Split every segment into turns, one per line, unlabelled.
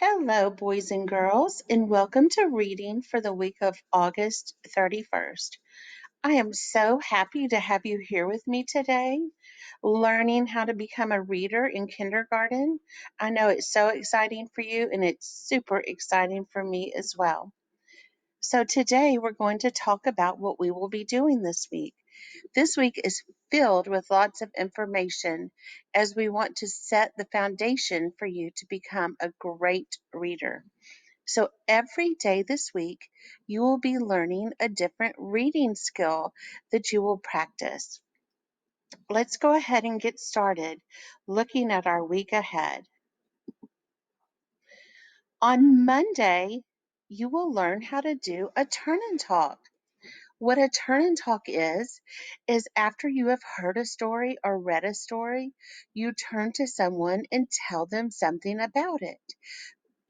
Hello, boys and girls, and welcome to reading for the week of August 31st. I am so happy to have you here with me today, learning how to become a reader in kindergarten. I know it's so exciting for you, and it's super exciting for me as well. So, today we're going to talk about what we will be doing this week. This week is filled with lots of information as we want to set the foundation for you to become a great reader. So every day this week, you will be learning a different reading skill that you will practice. Let's go ahead and get started looking at our week ahead. On Monday, you will learn how to do a turn and talk. What a turn and talk is after you have heard a story or read a story, you turn to someone and tell them something about it.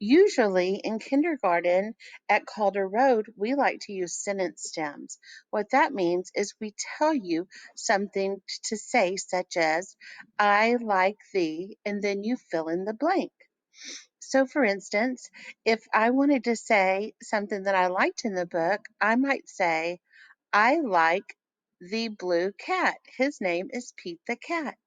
Usually in kindergarten at Calder Road, we like to use sentence stems. What that means is we tell you something to say, such as, I like thee, and then you fill in the blank. So, for instance, if I wanted to say something that I liked in the book, I might say, I like the blue cat. His name is Pete the cat.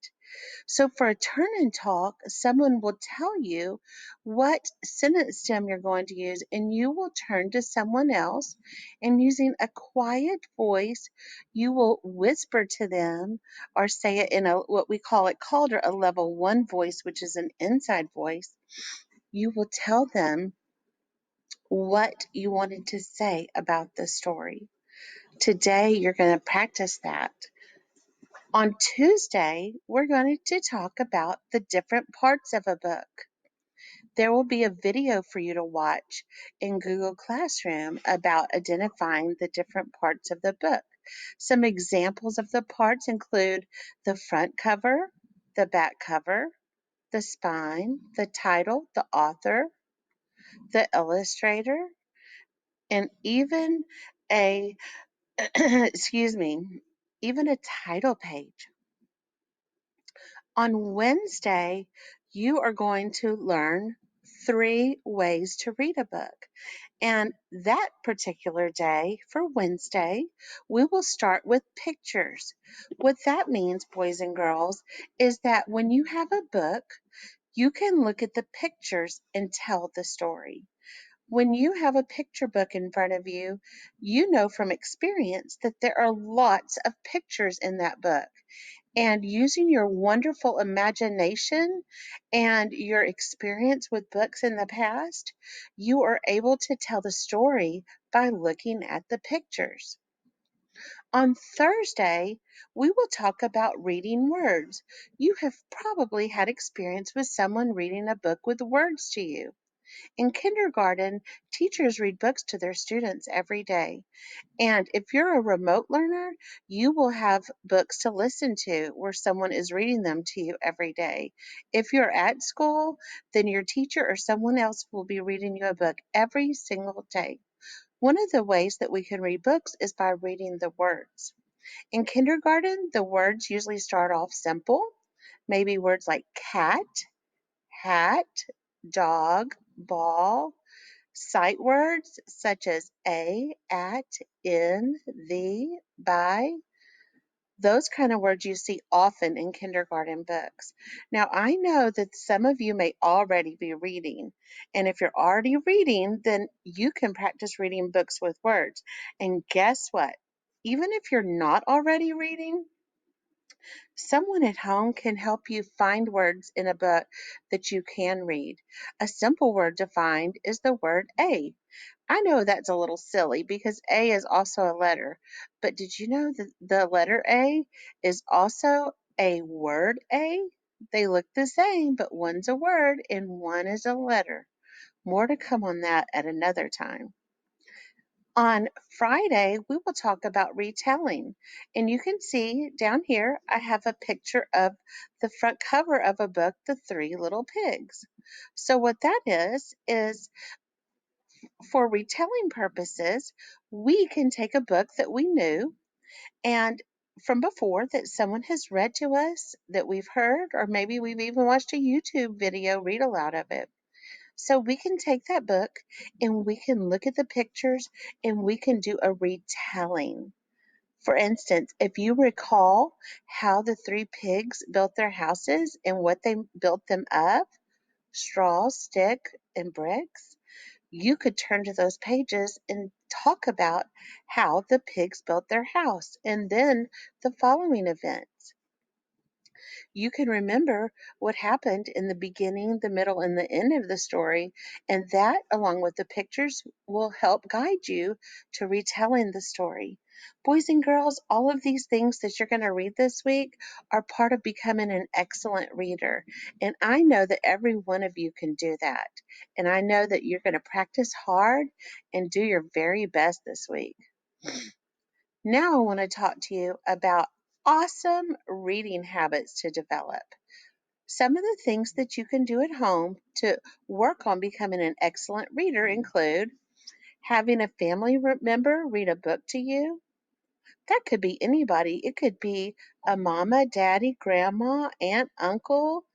So for a turn and talk, someone will tell you what sentence stem you're going to use, and you will turn to someone else and using a quiet voice, you will whisper to them or say it in a what we call it Calder, a level one voice, which is an inside voice. You will tell them what you wanted to say about the story. Today, you're going to practice that. On Tuesday, we're going to talk about the different parts of a book. There will be a video for you to watch in Google Classroom about identifying the different parts of the book. Some examples of the parts include the front cover, the back cover, the spine, the title, the author, the illustrator, and even a excuse me, even a title page. On Wednesday, you are going to learn 3 ways to read a book. And that particular day, for Wednesday, we will start with pictures. What that means, boys and girls, is that when you have a book, you can look at the pictures and tell the story. When you have a picture book in front of you, you know from experience that there are lots of pictures in that book. And using your wonderful imagination and your experience with books in the past, you are able to tell the story by looking at the pictures. On Thursday, we will talk about reading words. You have probably had experience with someone reading a book with words to you. In kindergarten, teachers read books to their students every day. And if you're a remote learner, you will have books to listen to where someone is reading them to you every day. If you're at school, then your teacher or someone else will be reading you a book every single day. One of the ways that we can read books is by reading the words. In kindergarten, the words usually start off simple, maybe words like cat, hat, dog, ball, sight words such as a, at, in, the, by, those kind of words you see often in kindergarten books. Now, I know that some of you may already be reading, and if you're already reading, then you can practice reading books with words. And guess what? Even if you're not already reading, someone at home can help you find words in a book that you can read. A simple word to find is the word a. I know that's a little silly because A is also a letter, but did you know that the letter A is also a word A? They look the same, but one's a word and one is a letter. More to come on that at another time. On Friday, we will talk about retelling. And you can see down here, I have a picture of the front cover of a book, The Three Little Pigs. So, what that is for retelling purposes, we can take a book that we knew and from before that someone has read to us that we've heard, or maybe we've even watched a YouTube video read aloud of it. So we can take that book and we can look at the pictures and we can do a retelling. For instance, if you recall how the three pigs built their houses and what they built them of, straw, stick, and bricks, you could turn to those pages and talk about how the pigs built their house and then the following events. You can remember what happened in the beginning, the middle, and the end of the story, and that, along with the pictures, will help guide you to retelling the story. Boys and girls, all of these things that you're going to read this week are part of becoming an excellent reader. And I know that every one of you can do that. And I know that you're going to practice hard and do your very best this week. Now, I want to talk to you about awesome reading habits to develop. Some of the things that you can do at home to work on becoming an excellent reader include having a family member read a book to you. That could be anybody. It could be a mama, daddy, grandma, aunt, uncle.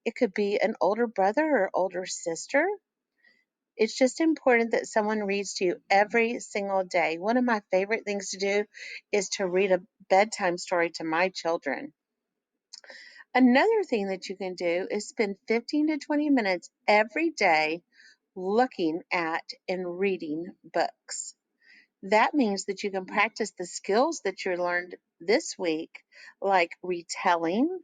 It could be an older brother or older sister. It's just important that someone reads to you every single day. One of my favorite things to do is to read a bedtime story to my children. Another thing that you can do is spend 15 to 20 minutes every day looking at and reading books. That means that you can practice the skills that you learned this week, like retelling,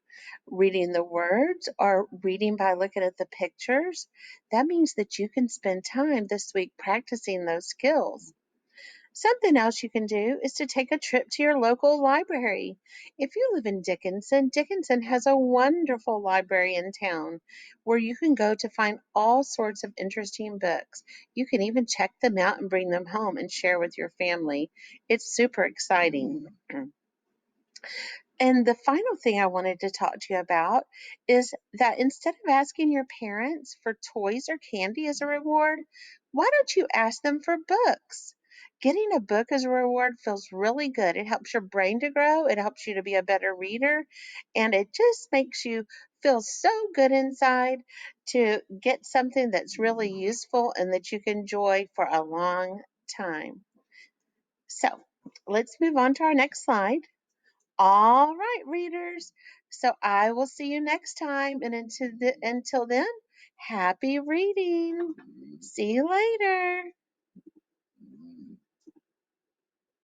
reading the words, or reading by looking at the pictures. That means that you can spend time this week practicing those skills. Something else you can do is to take a trip to your local library. If you live in Dickinson, Dickinson has a wonderful library in town where you can go to find all sorts of interesting books. You can even check them out and bring them home and share with your family. It's super exciting. And the final thing I wanted to talk to you about is that instead of asking your parents for toys or candy as a reward, why don't you ask them for books? Getting a book as a reward feels really good. It helps your brain to grow, it helps you to be a better reader, and it just makes you feel so good inside to get something that's really useful and that you can enjoy for a long time. So let's move on to our next slide. All right, readers. So I will see you next time. And until then, happy reading. See you later.